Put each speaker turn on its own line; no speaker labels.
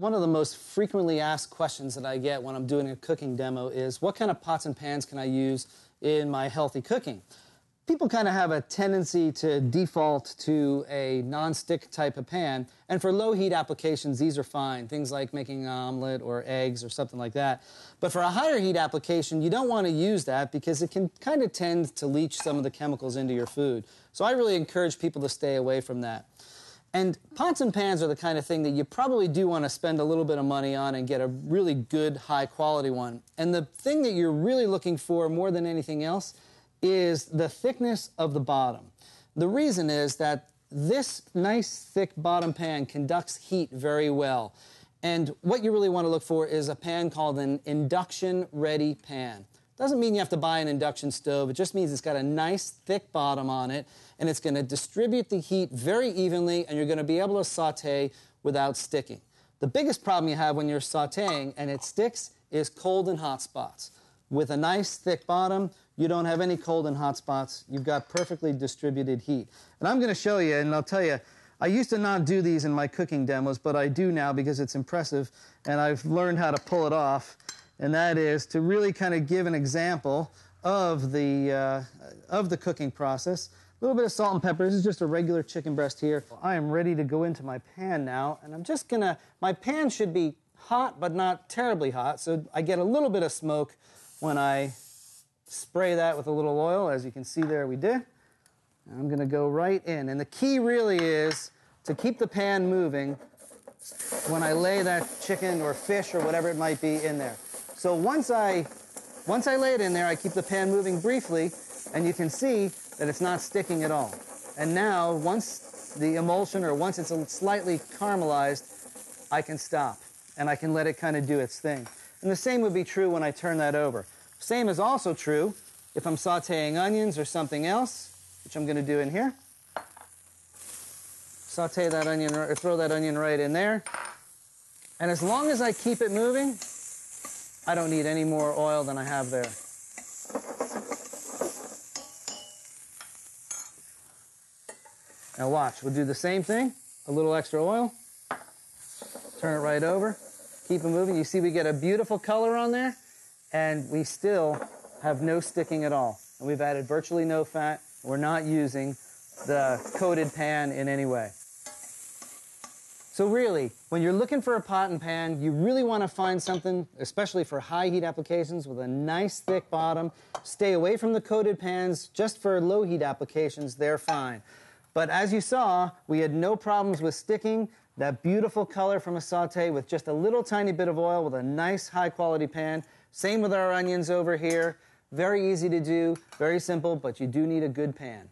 One of the most frequently asked questions that I get when I'm doing a cooking demo is, what kind of pots and pans can I use in my healthy cooking? People kind of have a tendency to default to a non-stick type of pan, and for low heat applications these are fine, things like making an omelet or eggs or something like that. But for a higher heat application you don't want to use that because it can kind of tend to leach some of the chemicals into your food. So I really encourage people to stay away from that. And pots and pans are the kind of thing that you probably do want to spend a little bit of money on and get a really good, high-quality one. And the thing that you're really looking for more than anything else is the thickness of the bottom. The reason is that this nice, thick bottom pan conducts heat very well. And what you really want to look for is a pan called an induction-ready pan. Doesn't mean you have to buy an induction stove. It just means it's got a nice thick bottom on it, and it's going to distribute the heat very evenly, and you're going to be able to saute without sticking. The biggest problem you have when you're sauteing and it sticks is cold and hot spots. With a nice thick bottom, you don't have any cold and hot spots. You've got perfectly distributed heat. And I'm going to show you, and I'll tell you, I used to not do these in my cooking demos, but I do now because it's impressive, and I've learned how to pull it off. And that is to really kind of give an example of the cooking process. A little bit of salt and pepper. This is just a regular chicken breast here. I am ready to go into my pan now, and I'm just gonna, my pan should be hot but not terribly hot, so I get a little bit of smoke when I spray that with a little oil. As you can see there, we did. And I'm gonna go right in, and the key really is to keep the pan moving when I lay that chicken or fish or whatever it might be in there. So once I lay it in there, I keep the pan moving briefly, and you can see that it's not sticking at all. And now, once the emulsion, or once it's slightly caramelized, I can stop, and I can let it kind of do its thing. And the same would be true when I turn that over. Same is also true if I'm sauteing onions or something else, which I'm going to do in here. Saute that onion, or throw that onion right in there. And as long as I keep it moving, I don't need any more oil than I have there. Now watch, we'll do the same thing, a little extra oil, turn it right over, keep it moving. You see we get a beautiful color on there, and we still have no sticking at all. And we've added virtually no fat. We're not using the coated pan in any way. So really, when you're looking for a pot and pan, you really want to find something, especially for high heat applications, with a nice thick bottom. Stay away from the coated pans. Just for low heat applications, they're fine. But as you saw, we had no problems with sticking. That beautiful color from a saute with just a little tiny bit of oil with a nice high quality pan. Same with our onions over here. Very easy to do, very simple, but you do need a good pan.